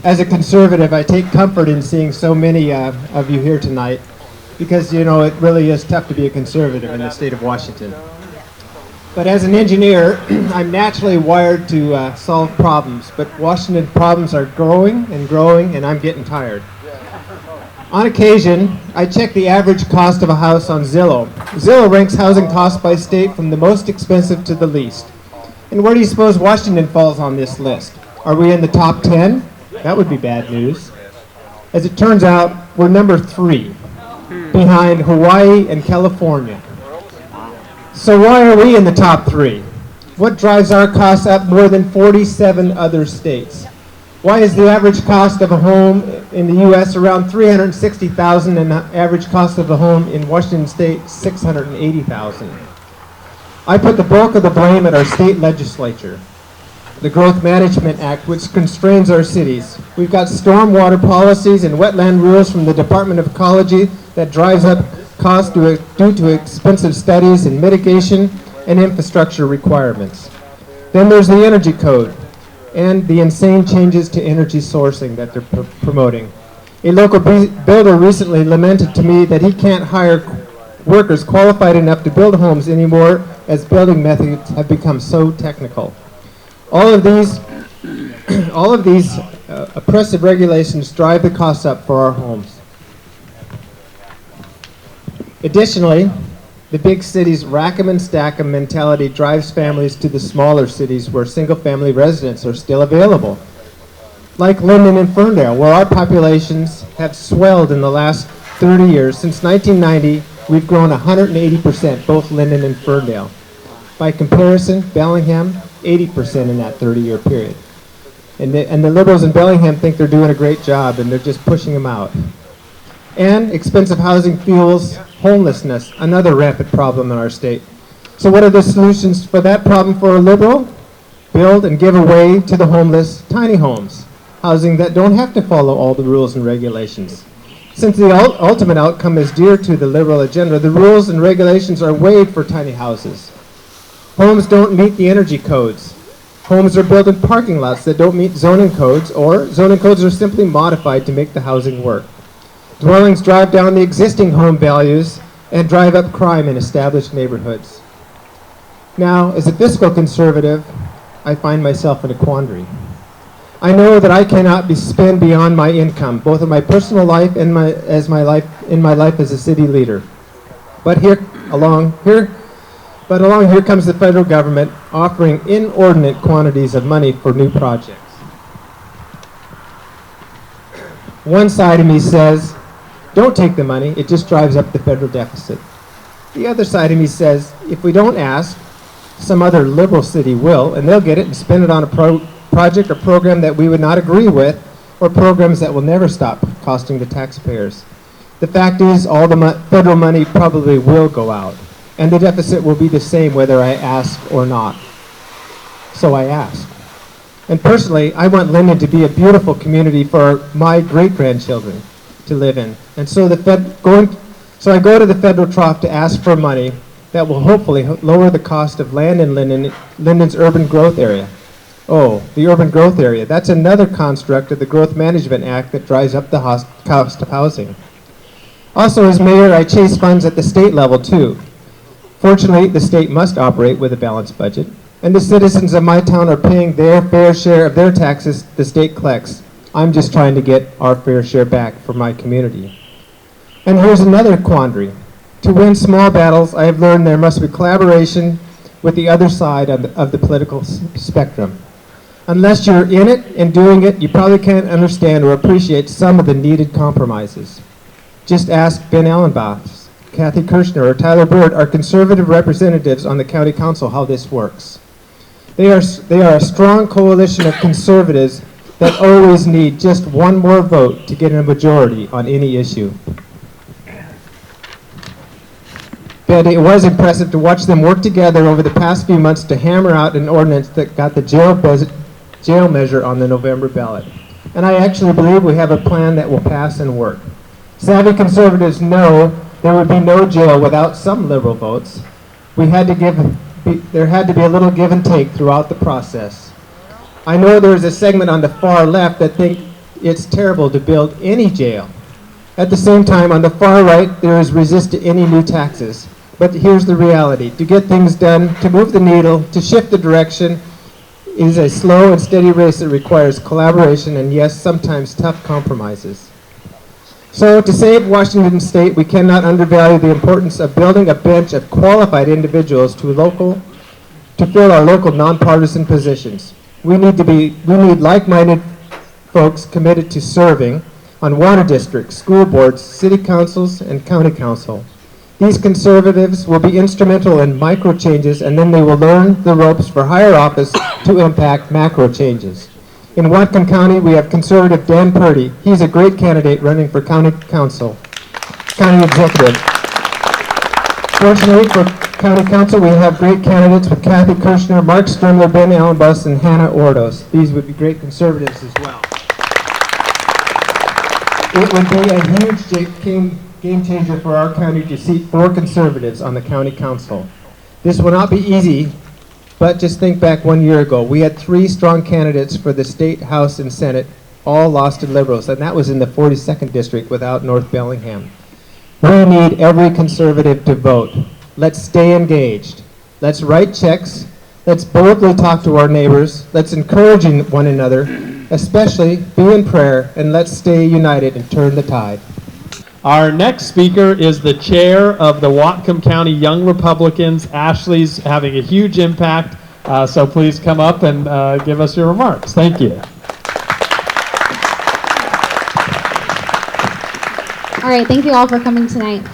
As a conservative, I take comfort in seeing so many of you here tonight because, you know, it really is tough to be a conservative in the state of Washington. But as an engineer, I'm naturally wired to solve problems, but Washington problems are growing, and I'm getting tired. On occasion, I check the average cost of a house on Zillow. Zillow ranks housing costs by state from the most expensive to the least. And where do you suppose Washington falls on this list? Are we in the top 10? That would be bad news. As it turns out, we're number 3, behind Hawaii and California. So why are we in the top 3? What drives our costs up more than 47 other states? Why is the average cost of a home in the U.S. around $360,000 and the average cost of a home in Washington State $680,000? I put the bulk of the blame at our state legislature. The Growth Management Act, which constrains our cities. We've got stormwater policies and wetland rules from the Department of Ecology that drives up costs due to expensive studies and mitigation and infrastructure requirements. Then there's the Energy Code and the insane changes to energy sourcing that they're promoting. A local builder recently lamented to me that he can't hire workers qualified enough to build homes anymore as building methods have become so technical. All of these oppressive regulations drive the costs up for our homes. Additionally, the big cities' rack 'em and stack 'em mentality drives families to the smaller cities where single-family residents are still available. Like Lynden and Ferndale, where our populations have swelled in the last 30 years. Since 1990, we've grown 180%, both Lynden and Ferndale. By comparison, Bellingham, 80% in that 30-year period. And the liberals in Bellingham think they're doing a great job, and they're just pushing them out. And expensive housing fuels homelessness, another rampant problem in our state. So what are the solutions for that problem for a liberal? Build and give away to the homeless tiny homes, housing that don't have to follow all the rules and regulations. Since the ultimate outcome is dear to the liberal agenda, the rules and regulations are waived for tiny houses. Homes don't meet the energy codes. Homes are built in parking lots that don't meet zoning codes, or zoning codes are simply modified to make the housing work. Dwellings drive down the existing home values and drive up crime in established neighborhoods. Now, as a fiscal conservative, I find myself in a quandary. I know that I cannot spend beyond my income, both in my personal life and my life as a city leader. But along here comes the federal government offering inordinate quantities of money for new projects. One side of me says, don't take the money, it just drives up the federal deficit. The other side of me says, if we don't ask, some other liberal city will, and they'll get it and spend it on a project or program that we would not agree with, or programs that will never stop costing the taxpayers. The fact is, all the federal money probably will go out, and the deficit will be the same whether I ask or not. So I ask. And personally, I want Lynden to be a beautiful community for my great-grandchildren to live in. And so I go to the federal trough to ask for money that will hopefully lower the cost of land in Lynden's urban growth area. Oh, the urban growth area. That's another construct of the Growth Management Act that drives up the cost of housing. Also, as mayor, I chase funds at the state level, too. Fortunately, the state must operate with a balanced budget, and the citizens of my town are paying their fair share of their taxes the state collects. I'm just trying to get our fair share back for my community. And here's another quandary. To win small battles, I have learned there must be collaboration with the other side of the political spectrum. Unless you're in it and doing it, you probably can't understand or appreciate some of the needed compromises. Just ask Ben Ellenbach, Kathy Kirshner, or Tyler Bird, our conservative representatives on the county council, how this works. They are a strong coalition of conservatives that always need just one more vote to get a majority on any issue. But it was impressive to watch them work together over the past few months to hammer out an ordinance that got the jail measure on the November ballot. And I actually believe we have a plan that will pass and work. Savvy conservatives know there would be no jail without some liberal votes. There had to be a little give and take throughout the process. I know there's a segment on the far left that think it's terrible to build any jail. At the same time, on the far right, there is resist to any new taxes. But here's the reality. To get things done, to move the needle, to shift the direction, is a slow and steady race that requires collaboration and, yes, sometimes tough compromises. So to save Washington State, we cannot undervalue the importance of building a bench of qualified individuals to fill our local nonpartisan positions. We need like-minded folks committed to serving on water districts, school boards, city councils, and county council. These conservatives will be instrumental in micro changes, and then they will learn the ropes for higher office to impact macro changes. In Whatcom County, we have conservative Dan Purdy. He's a great candidate running for county council, county executive. Fortunately for county council, we have great candidates with Kathy Kirshner, Mark Strimler, Ben Allenbus, and Hannah Ordos. These would be great conservatives as well. It would be a huge game changer for our county to seat 4 conservatives on the county council. This will not be easy, but just think back 1 year ago. We had 3 strong candidates for the state, house, and senate, all lost to liberals, and that was in the 42nd district without North Bellingham. We need every conservative to vote. Let's stay engaged. Let's write checks. Let's boldly talk to our neighbors. Let's encourage one another, especially be in prayer, and let's stay united and turn the tide. Our next speaker is the chair of the Whatcom County Young Republicans. Ashley's having a huge impact, so please come up and give us your remarks. Thank you. All right, thank you all for coming tonight.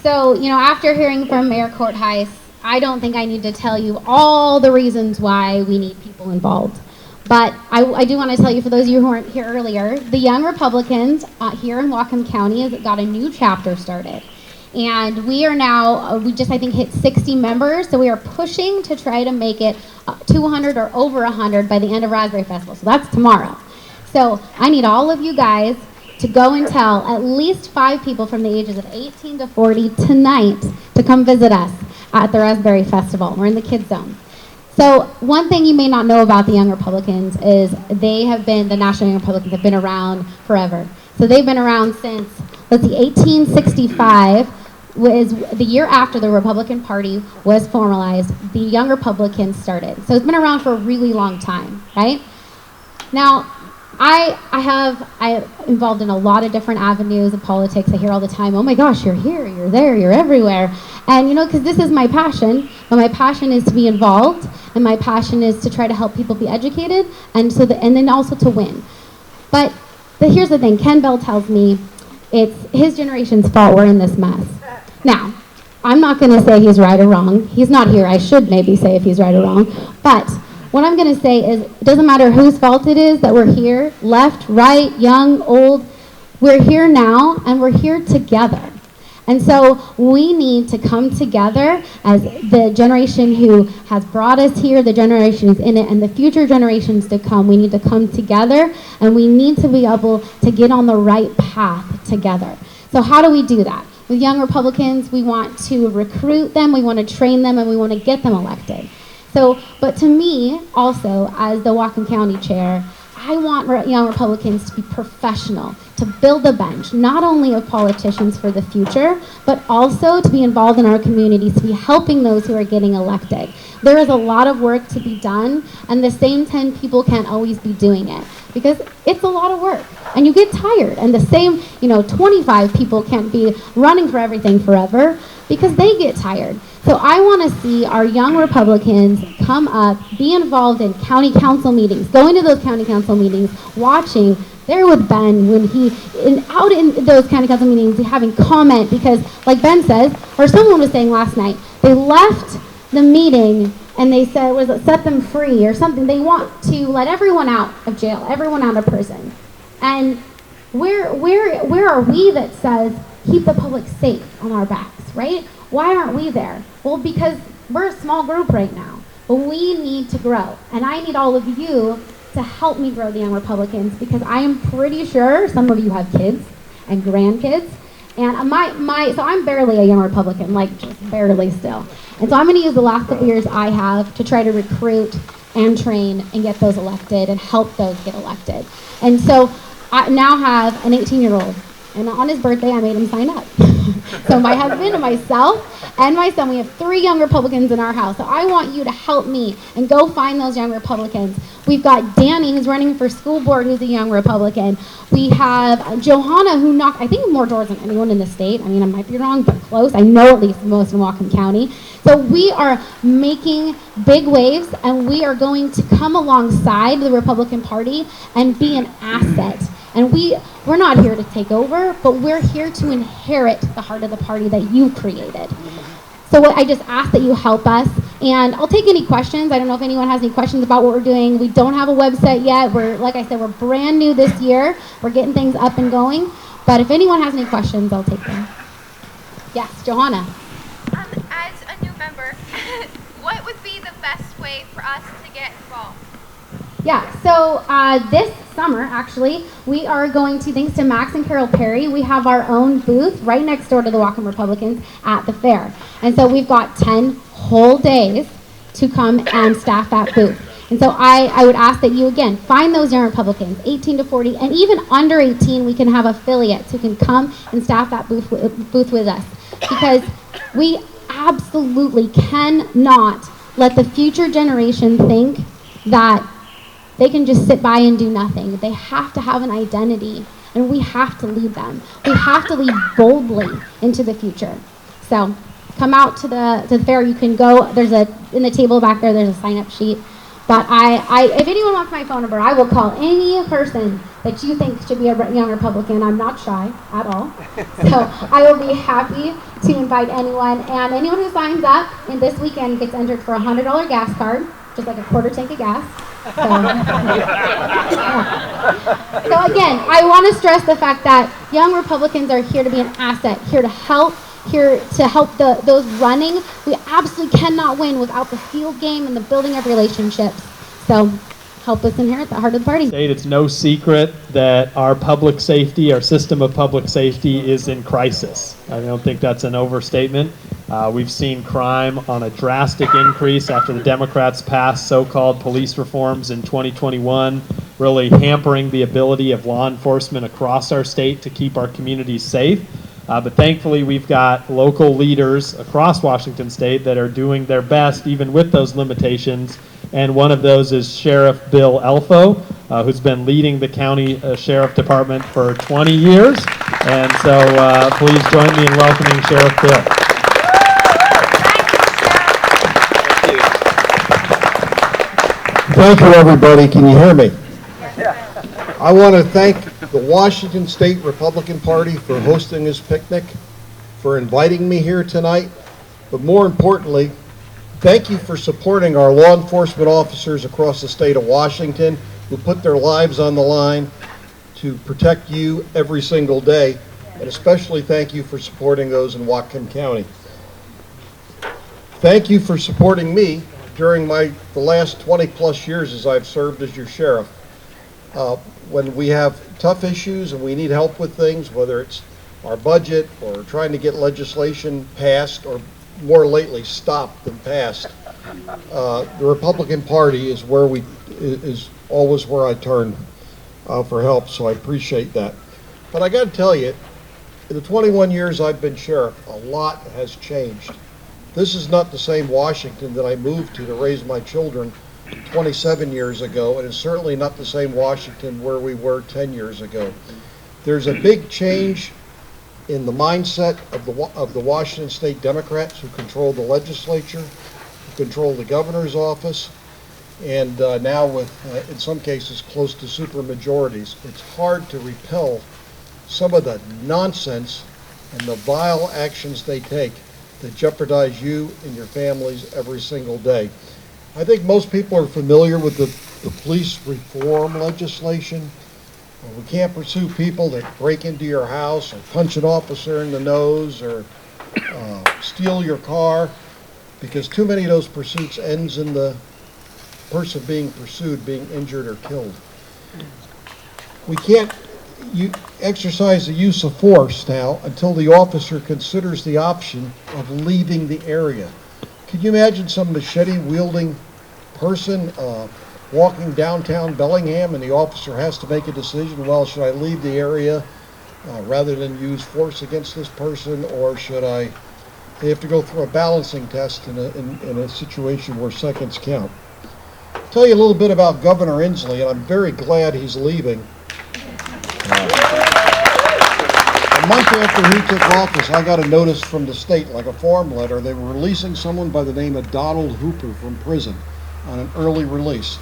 So, after hearing from Mayor Korthuis, I don't think I need to tell you all the reasons why we need people involved. But I do want to tell you, for those of you who weren't here earlier, the Young Republicans here in Whatcom County has got a new chapter started. And we are now, we just, I think, hit 60 members, so we are pushing to try to make it 200 or over 100 by the end of Raspberry Festival. So that's tomorrow. So I need all of you guys to go and tell at least 5 people from the ages of 18 to 40 tonight to come visit us at the Raspberry Festival. We're in the Kids Zone. So one thing you may not know about the Young Republicans is the National Young Republicans have been around forever. So they've been around since, 1865 was the year after the Republican Party was formalized, the Young Republicans started. So it's been around for a really long time, right? Now, I involved in a lot of different avenues of politics. I hear all the time, oh my gosh, you're here, you're there, you're everywhere. And because this is my passion, but my passion is to be involved, and my passion is to try to help people be educated, and then also to win. But here's the thing, Ken Bell tells me it's his generation's fault we're in this mess. Now, I'm not gonna say he's right or wrong. He's not here, I should maybe say if he's right or wrong, but what I'm going to say is, it doesn't matter whose fault it is that we're here, left, right, young, old, we're here now, and we're here together. And so we need to come together as the generation who has brought us here, the generation who's in it, and the future generations to come. We need to come together, and we need to be able to get on the right path together. So how do we do that? With Young Republicans, we want to recruit them, we want to train them, and we want to get them elected. So, but to me, also, as the Whatcom County Chair, I want Young Republicans to be professional, to build a bench, not only of politicians for the future, but also to be involved in our communities, to be helping those who are getting elected. There is a lot of work to be done, and the same 10 people can't always be doing it, because it's a lot of work, and you get tired, and the same, 25 people can't be running for everything forever, because they get tired. So I want to see our Young Republicans come up, be involved in county council meetings, going to those county council meetings, watching, there with Ben when out in those county council meetings, having comment, because like Ben says, or someone was saying last night, they left the meeting and they said, set them free or something. They want to let everyone out of jail, everyone out of prison. And where are we that says, keep the public safe on our backs, right? Why aren't we there? Well, because we're a small group right now, but we need to grow. And I need all of you to help me grow the Young Republicans, because I am pretty sure some of you have kids and grandkids. And so I'm barely a Young Republican, just barely still. And so I'm gonna use the last couple years I have to try to recruit and train and get those elected and help those get elected. And so I now have an 18-year-old, and on his birthday, I made him sign up. So my husband and myself and my son, we have 3 young Republicans in our house. So I want you to help me and go find those young Republicans. We've got Danny, who's running for school board, who's a young Republican. We have Johanna, who knocked, I think, more doors than anyone in the state. I mean, I might be wrong, but close. I know at least most in Whatcom County. So we are making big waves, and we are going to come alongside the Republican Party and be an asset. And we're not here to take over, but we're here to inherit the heart of the party that you created. So I just ask that you help us, and I'll take any questions. I don't know if anyone has any questions about what we're doing. We don't have a website yet. Like I said, we're brand new this year. We're getting things up and going. But if anyone has any questions, I'll take them. Yes, Johanna. As a new member, what would be the best way for us to get involved? Yeah, so this summer, actually, we are going to, thanks to Max and Carol Perry, we have our own booth right next door to the Whatcom Republicans at the fair. And so we've got 10 whole days to come and staff that booth. And so I would ask that you, again, find those young Republicans, 18 to 40, and even under 18, we can have affiliates who can come and staff that booth with us. Because we absolutely cannot let the future generation think that they can just sit by and do nothing. They have to have an identity, and we have to lead them. We have to lead boldly into the future. So come out to the fair. You can go, in the table back there, there's a sign-up sheet. But if anyone wants my phone number, I will call any person that you think should be a young Republican. I'm not shy at all. So I will be happy to invite anyone. And anyone who signs up in this weekend gets entered for a $100 gas card, just like a quarter tank of gas. So again, I want to stress the fact that young Republicans are here to be an asset, here to help those running. We absolutely cannot win without the field game and the building of relationships. So help us inherit the heart of the party. It's no secret that our public safety, our system of public safety is in crisis. I don't think that's an overstatement. We've seen crime on a drastic increase after the Democrats passed so-called police reforms in 2021, really hampering the ability of law enforcement across our state to keep our communities safe. But thankfully, we've got local leaders across Washington state that are doing their best, even with those limitations. And one of those is Sherriff Bill Elfo, who's been leading the county sheriff department for 20 years. And so please join me in welcoming Sheriff Bill. Thank you, everybody. Can you hear me? I want to thank the Washington State Republican Party for hosting this picnic, for inviting me here tonight, but more importantly, thank you for supporting our law enforcement officers across the state of Washington who put their lives on the line to protect you every single day, and especially thank you for supporting those in Whatcom County. Thank you for supporting me during the last 20 plus years as I've served as your sheriff. When we have tough issues and we need help with things, whether it's our budget or trying to get legislation passed, or more lately stopped than passed, the Republican Party is always where I turn for help, so I appreciate that. But I got to tell you, in the 21 years I've been sheriff, a lot has changed. This is not the same Washington that I moved to raise my children 27 years ago, and it's certainly not the same Washington where we were 10 years ago. There's a big change in the mindset of the Washington State Democrats who control the legislature, who control the governor's office, and now with, in some cases, close to super majorities. It's hard to repel some of the nonsense and the vile actions they take that jeopardize you and your families every single day. I think most people are familiar with the police reform legislation. We can't pursue people that break into your house or punch an officer in the nose or steal your car, because too many of those pursuits ends in the person being pursued being injured or killed. We can't exercise the use of force now until the officer considers the option of leaving the area. Can you imagine some machete-wielding person walking downtown Bellingham and the officer has to make a decision, well, should I leave the area rather than use force against this person, or should I? They have to go through a balancing test in a situation where seconds count. I'll tell you a little bit about Governor Inslee, and I'm very glad he's leaving. A month after he took office, I got a notice from the state, like a form letter. They were releasing someone by the name of Donald Hooper from prison on an early release.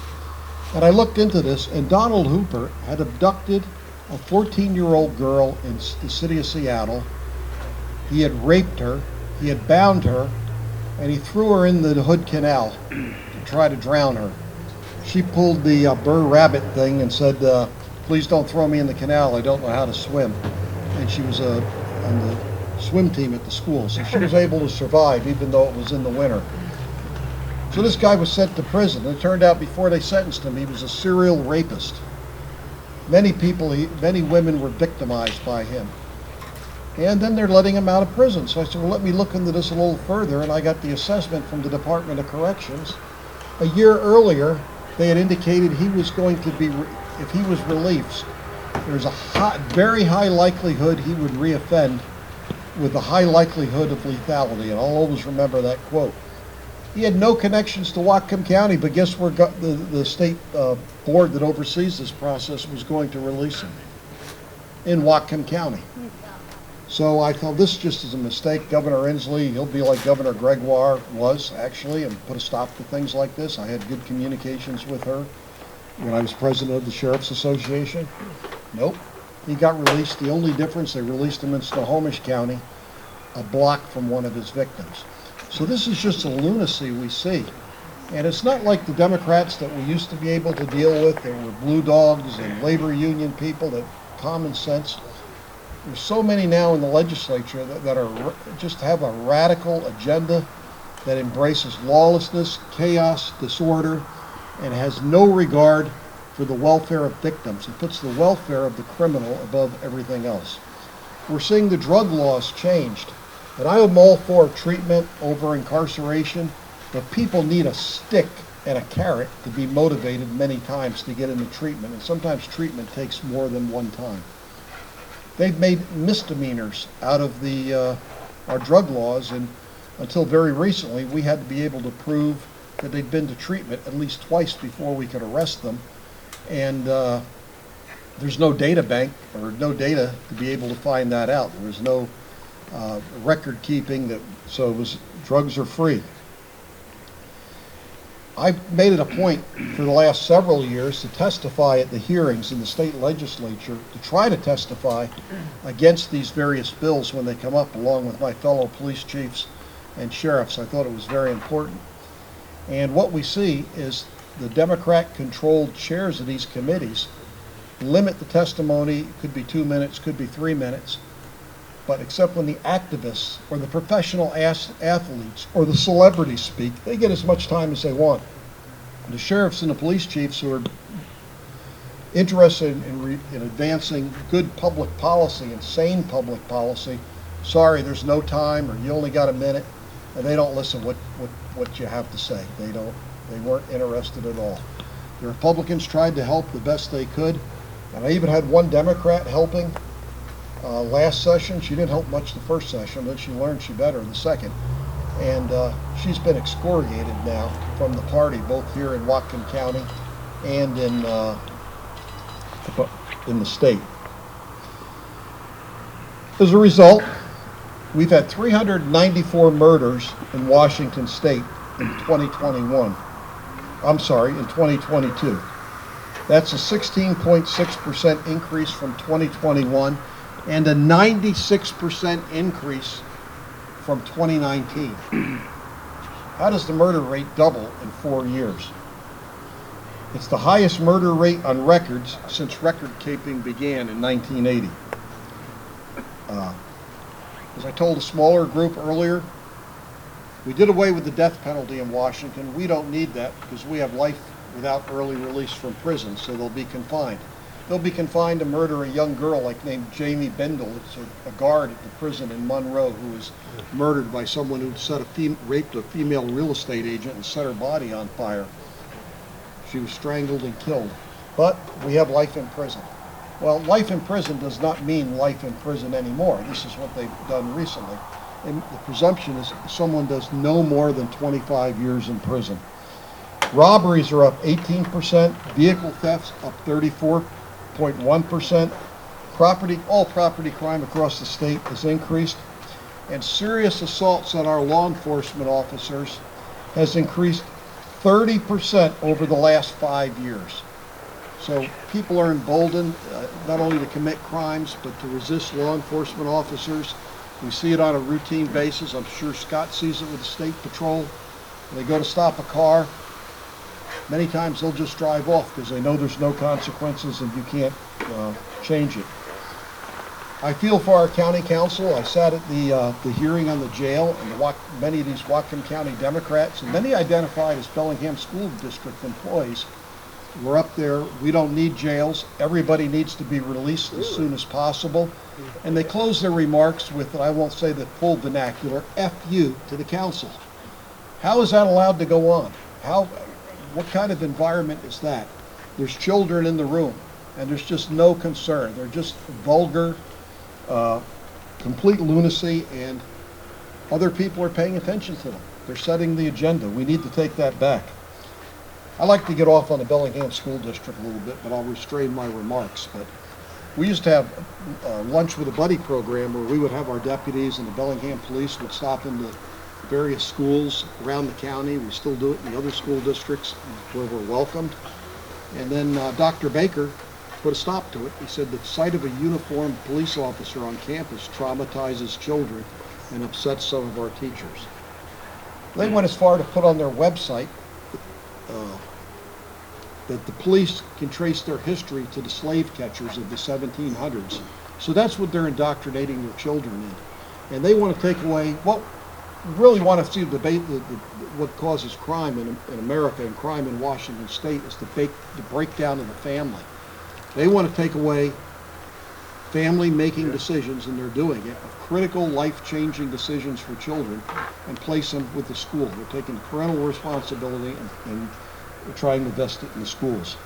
And I looked into this, and Donald Hooper had abducted a 14-year-old girl in the city of Seattle. He had raped her, he had bound her, and he threw her in the Hood Canal to try to drown her. She pulled the Burr Rabbit thing and said, please don't throw me in the canal, I don't know how to swim. And she was on the swim team at the school, so she was able to survive even though it was in the winter. So this guy was sent to prison. It turned out before they sentenced him, he was a serial rapist. Many women were victimized by him. And then they're letting him out of prison. So I said, well, let me look into this a little further, and I got the assessment from the Department of Corrections. A year earlier, they had indicated he was going to be, if he was released, there's a very high likelihood he would reoffend with a high likelihood of lethality, and I'll always remember that quote. He had no connections to Whatcom County, but guess where the state board that oversees this process was going to release him? In Whatcom County. So I thought this just is a mistake. Governor Inslee, he'll be like Governor Gregoire was, actually, and put a stop to things like this. I had good communications with her when I was president of the Sheriff's Association. Nope. He got released. The only difference, they released him in Snohomish County, a block from one of his victims. So this is just a lunacy we see. And it's not like the Democrats that we used to be able to deal with. There were blue dogs and labor union people that common sense. There's so many now in the legislature that are just have a radical agenda that embraces lawlessness, chaos, disorder, and has no regard for the welfare of victims. It puts the welfare of the criminal above everything else. We're seeing the drug laws changed. And I am all for treatment over incarceration, but people need a stick and a carrot to be motivated many times to get into treatment. And sometimes treatment takes more than one time. They've made misdemeanors out of our drug laws, and until very recently, we had to be able to prove that they'd been to treatment at least twice before we could arrest them. And there's no data bank or no data to be able to find that out. There was no record keeping, so drugs are free. I've made it a point for the last several years to testify at the hearings in the state legislature, to try to testify against these various bills when they come up, along with my fellow police chiefs and sheriffs. I thought it was very important. And what we see is the Democrat-controlled chairs of these committees limit the testimony. It could be 2 minutes, could be 3 minutes. But except when the activists or the professional athletes or the celebrities speak, they get as much time as they want. The sheriffs and the police chiefs who are interested in advancing good public policy and sane public policy, sorry, there's no time, or you only got a minute, and they don't listen what you have to say. They weren't interested at all. The Republicans tried to help the best they could, and I even had one Democrat helping last session. She didn't help much the first session, then she learned she better in the second. And she's been excoriated now from the party, both here in Whatcom County and in the state. As a result, we've had 394 murders in Washington State in 2021. I'm sorry, in 2022. That's a 16.6% increase from 2021 and a 96% increase from 2019. How does the murder rate double in 4 years? It's the highest murder rate on records since record keeping began in 1980. As I told a smaller group earlier, we did away with the death penalty in Washington. We don't need that because we have life without early release from prison, so they'll be confined. They'll be confined to murder a young girl named Jamie Bindle. It's a guard at the prison in Monroe who was murdered by someone who raped a female real estate agent and set her body on fire. She was strangled and killed. But we have life in prison. Well, life in prison does not mean life in prison anymore. This is what they've done recently. And the presumption is someone does no more than 25 years in prison. Robberies are up 18%, vehicle thefts up 34.1%. All property crime across the state has increased, and serious assaults on our law enforcement officers has increased 30% over the last 5 years. So people are emboldened not only to commit crimes, but to resist law enforcement officers. We see it on a routine basis. I'm sure Scott sees it with the State Patrol. When they go to stop a car, many times they'll just drive off because they know there's no consequences and you can't change it. I feel for our county council. I sat at the hearing on the jail, and many of these Whatcom County Democrats, and many identified as Bellingham School District employees, were up there. We don't need jails. Everybody needs to be released as soon as possible. And they closed their remarks with, I won't say the full vernacular, F you to the council. How is that allowed to go on? What kind of environment is that? There's children in the room, and there's just no concern. They're just vulgar, complete lunacy, and other people are paying attention to them. They're setting the agenda. We need to take that back. I like to get off on the Bellingham School District a little bit, but I'll restrain my remarks. But we used to have lunch with a buddy program where we would have our deputies and the Bellingham police would stop in the various schools around the county. We still do it in the other school districts where we're welcomed. And then Dr. Baker put a stop to it. He said the sight of a uniformed police officer on campus traumatizes children and upsets some of our teachers. They went as far to put on their website that the police can trace their history to the slave catchers of the 1700s. So that's what they're indoctrinating their children in. And they want to take away, really want to see the debate, what causes crime in America and crime in Washington State is the breakdown of the family. They want to take away family making decisions, and they're doing it, of critical life-changing decisions for children, and place them with the school. They're taking parental responsibility and trying to vest it in the schools.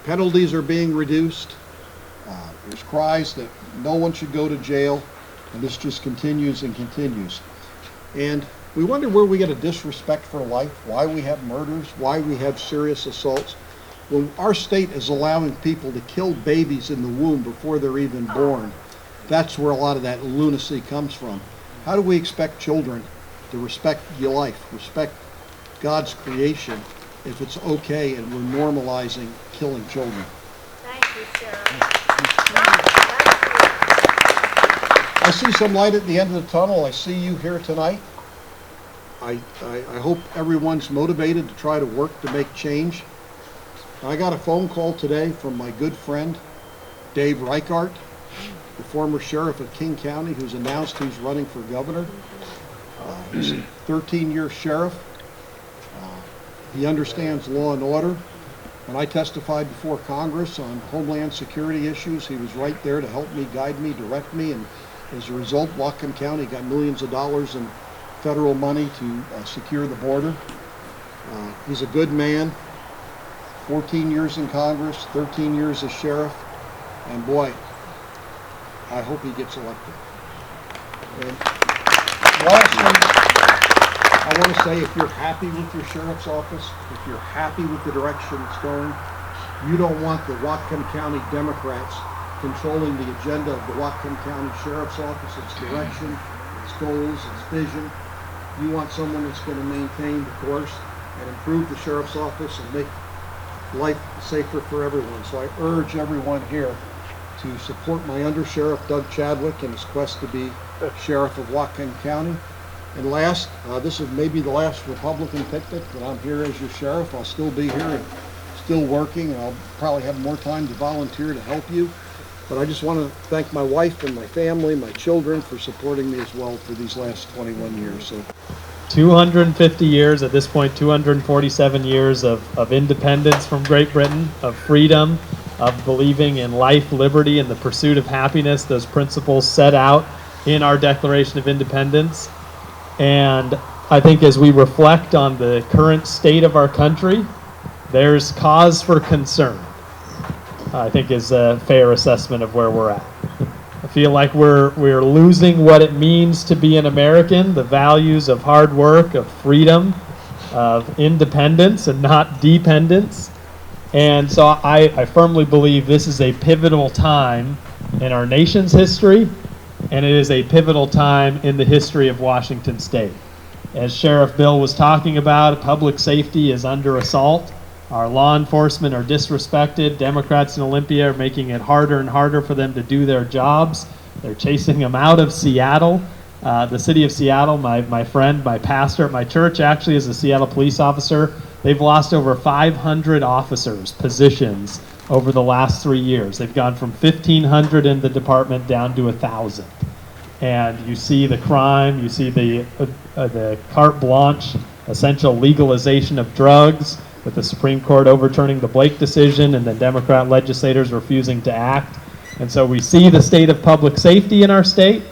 Penalties are being reduced. There's cries that no one should go to jail, and this just continues and continues. And we wonder where we get a disrespect for life, why we have murders, why we have serious assaults. When our state is allowing people to kill babies in the womb before they're even born, that's where a lot of that lunacy comes from. How do we expect children to respect your life, respect God's creation, if it's okay and we're normalizing killing children? Thank you, Sheriff. I see some light at the end of the tunnel. I see you here tonight. I hope everyone's motivated to try to work to make change. I got a phone call today from my good friend, Dave Reichart, the former sheriff of King County, who's announced he's running for governor. He's a 13-year sheriff. He understands law and order. When I testified before Congress on Homeland Security issues, he was right there to help me, guide me, direct me, and as a result, Whatcom County got millions of dollars in federal money to secure the border. He's a good man. 14 years in Congress, 13 years as sheriff, and boy, I hope he gets elected. And lastly, I want to say, if you're happy with your sheriff's office, if you're happy with the direction it's going, you don't want the Whatcom County Democrats controlling the agenda of the Whatcom County Sheriff's Office, its direction, its goals, its vision. You want someone that's going to maintain the course and improve the sheriff's office and make life safer for everyone. So I urge everyone here to support my undersheriff, Doug Chadwick, in his quest to be sheriff of Whatcom County. And last, this is maybe the last Republican picnic, but I'm here as your sheriff. I'll still be here and still working, and I'll probably have more time to volunteer to help you. But I just want to thank my wife and my family, my children, for supporting me as well for these last 21 years. So 250 years, at this point 247 years of independence from Great Britain, of freedom, of believing in life, liberty, and the pursuit of happiness, those principles set out in our Declaration of Independence. And I think as we reflect on the current state of our country, there's cause for concern, I think is a fair assessment of where we're at. I feel like we're losing what it means to be an American, the values of hard work, of freedom, of independence and not dependence. And so I firmly believe this is a pivotal time in our nation's history, and it is a pivotal time in the history of Washington State. As Sherriff Bill was talking about, public safety is under assault. Our law enforcement are disrespected. Democrats in Olympia are making it harder and harder for them to do their jobs. They're chasing them out of Seattle. The city of Seattle, my friend, my pastor at my church actually is a Seattle police officer. They've lost over 500 officers, positions, over the last 3 years. They've gone from 1,500 in the department down to 1,000. And you see the crime, you see the carte blanche, essential legalization of drugs, with the Supreme Court overturning the Blake decision and the Democrat legislators refusing to act. And so we see the state of public safety in our state.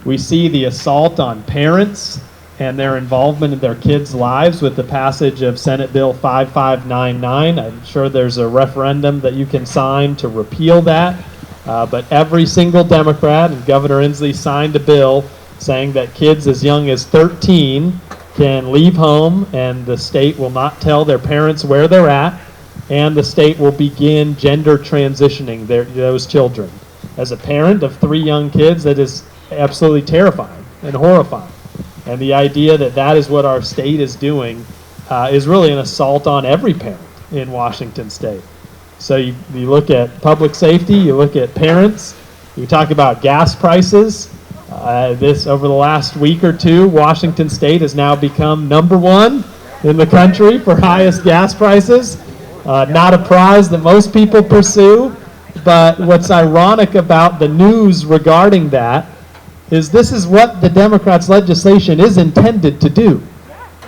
We see the assault on parents and their involvement in their kids' lives with the passage of Senate Bill 5599. I'm sure there's a referendum that you can sign to repeal that. But every single Democrat, and Governor Inslee signed a bill saying that kids as young as 13 can leave home and the state will not tell their parents where they're at, and the state will begin gender transitioning those children. As a parent of 3 young kids, that is absolutely terrifying and horrifying. And the idea that that is what our state is doing is really an assault on every parent in Washington State. So you look at public safety, you look at parents, you talk about gas prices. This over the last week or two, Washington State has now become #1 in the country for highest gas prices. Not a prize that most people pursue, but what's ironic about the news regarding that is this is what the Democrats' legislation is intended to do.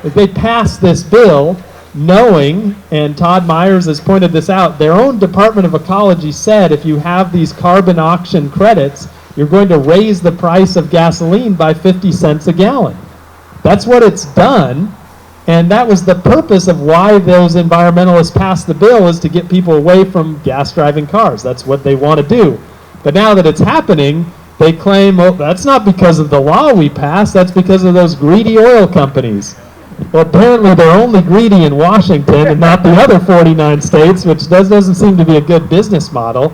If they pass this bill, knowing, and Todd Myers has pointed this out, their own Department of Ecology said if you have these carbon auction credits, you're going to raise the price of gasoline by 50 cents a gallon. That's what it's done, and that was the purpose of why those environmentalists passed the bill, is to get people away from gas-driving cars. That's what they want to do. But now that it's happening, they claim, oh, that's not because of the law we passed, that's because of those greedy oil companies. Well, apparently they're only greedy in Washington and not the other 49 states, which doesn't seem to be a good business model.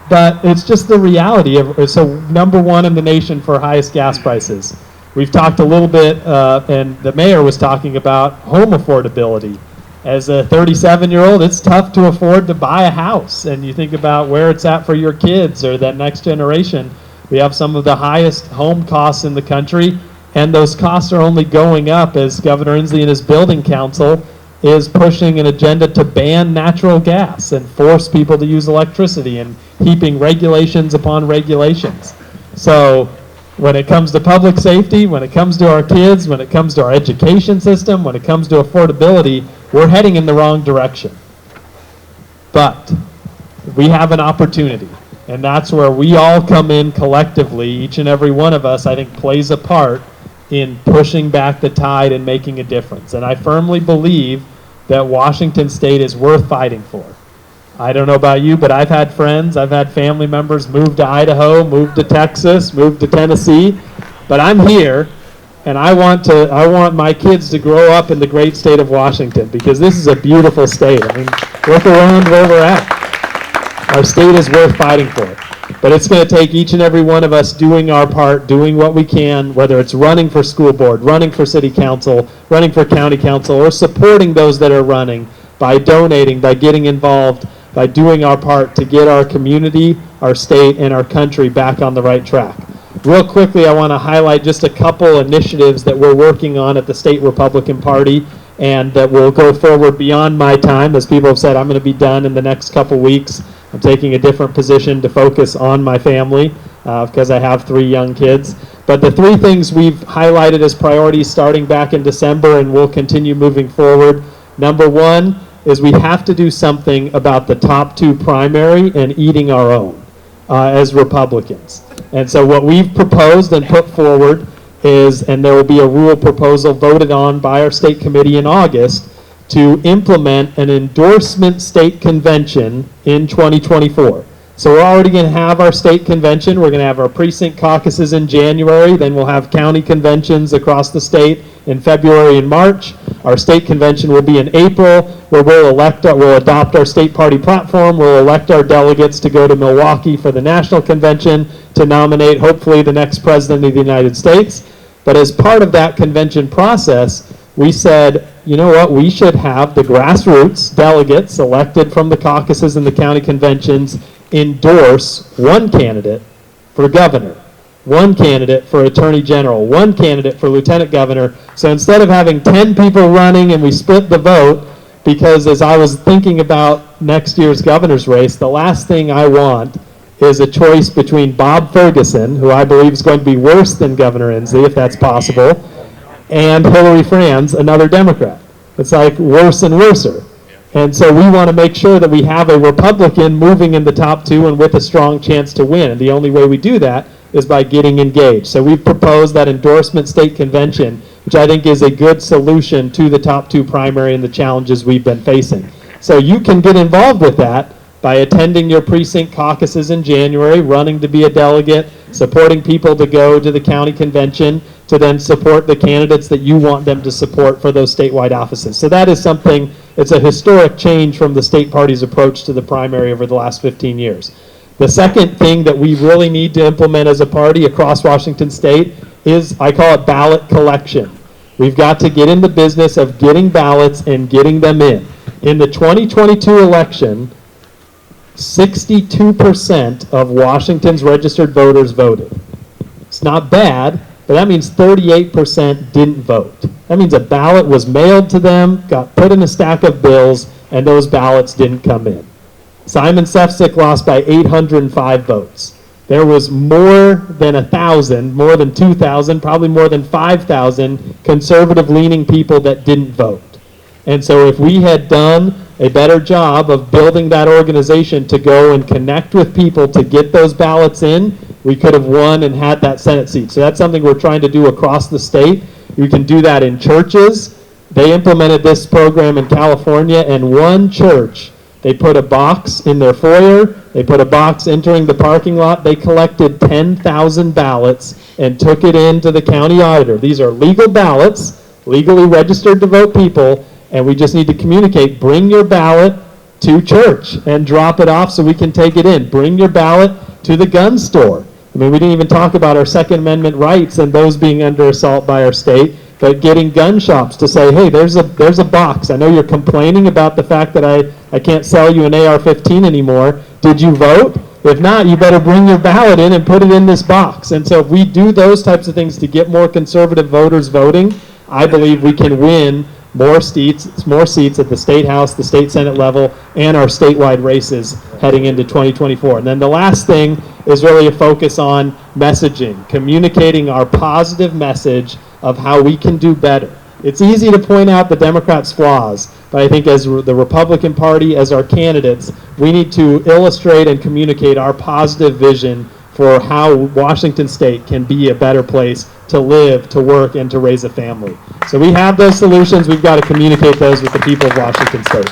But it's just the reality of, so #1 in the nation for highest gas prices. We've talked a little bit, and the mayor was talking about home affordability. As a 37-year-old, it's tough to afford to buy a house. And you think about where it's at for your kids or that next generation. We have some of the highest home costs in the country, and those costs are only going up as Governor Inslee and his building council is pushing an agenda to ban natural gas and force people to use electricity and heaping regulations upon regulations. So when it comes to public safety, when it comes to our kids, when it comes to our education system, when it comes to affordability, we're heading in the wrong direction. But we have an opportunity, and that's where we all come in collectively. Each and every one of us, I think, plays a part in pushing back the tide and making a difference. And I firmly believe that Washington State is worth fighting for. I don't know about you, but I've had friends, I've had family members move to Idaho, move to Texas, move to Tennessee, but I'm here, and I want my kids to grow up in the great state of Washington, because this is a beautiful state. I mean, look around where we're at. Our state is worth fighting for. But it's going to take each and every one of us doing our part, doing what we can, whether it's running for school board, running for city council, running for county council, or supporting those that are running by donating, by getting involved, by doing our part to get our community, our state, and our country back on the right track. Real quickly, I want to highlight just a couple initiatives that we're working on at the State Republican Party, and that will go forward beyond my time. As people have said, I'm going to be done in the next couple weeks. I'm taking a different position to focus on my family because I have 3 young kids. But the 3 things we've highlighted as priorities starting back in December, and we'll continue moving forward. #1 is we have to do something about the top 2 primary and eating our own as Republicans. And so what we've proposed and put forward is, and there will be a rule proposal voted on by our state committee in August to implement an endorsement state convention in 2024. So we're already going to have our state convention. We're going to have our precinct caucuses in January. Then we'll have county conventions across the state in February and March. Our state convention will be in April, where we'll adopt our state party platform. We'll elect our delegates to go to Milwaukee for the national convention to nominate, hopefully, the next president of the United States. But as part of that convention process, we said, you know what, we should have the grassroots delegates elected from the caucuses and the county conventions endorse one candidate for governor, one candidate for attorney general, one candidate for lieutenant governor. So instead of having 10 people running and we split the vote, because as I was thinking about next year's governor's race, the last thing I want is a choice between Bob Ferguson, who I believe is going to be worse than Governor Inslee, if that's possible, and Hillary Franz, another Democrat. It's like worse and worser. And so we want to make sure that we have a Republican moving in the top two and with a strong chance to win. And the only way we do that is by getting engaged. So we've proposed that endorsement state convention, which I think is a good solution to the top two primary and the challenges we've been facing. So you can get involved with that by attending your precinct caucuses in January, running to be a delegate, supporting people to go to the county convention, to then support the candidates that you want them to support for those statewide offices. So that is something, it's a historic change from the state party's approach to the primary over the last 15 years. The second thing that we really need to implement as a party across Washington state is, I call it ballot collection. We've got to get in the business of getting ballots and getting them in. In the 2022 election, 62% of Washington's registered voters voted. It's not bad, but that means 38% didn't vote. That means a ballot was mailed to them, got put in a stack of bills, and those ballots didn't come in. Simon Sefcik lost by 805 votes. There was more than 1,000, more than 2,000, probably more than 5,000 conservative-leaning people that didn't vote. And so if we had done a better job of building that organization to go and connect with people to get those ballots in, we could have won and had that Senate seat. So that's something we're trying to do across the state. You can do that in churches. They implemented this program in California, and one church, they put a box in their foyer, they put a box entering the parking lot, they collected 10,000 ballots and took it into the county auditor. These are legal ballots, legally registered to vote people, and we just need to communicate, bring your ballot to church and drop it off so we can take it in. Bring your ballot to the gun store. I mean, we didn't even talk about our Second Amendment rights and those being under assault by our state, but getting gun shops to say, hey, there's a box. I know you're complaining about the fact that I can't sell you an AR-15 anymore. Did you vote? If not, you better bring your ballot in and put it in this box. And so if we do those types of things to get more conservative voters voting, I believe we can win more seats at the state house, the state senate level, and our statewide races heading into 2024. And then the last thing is really a focus on messaging, communicating our positive message of how we can do better. It's easy to point out the Democrats' flaws, but I think as the Republican Party, as our candidates, we need to illustrate and communicate our positive vision for how Washington State can be a better place to live, to work, and to raise a family. So we have those solutions. We've got to communicate those with the people of Washington State.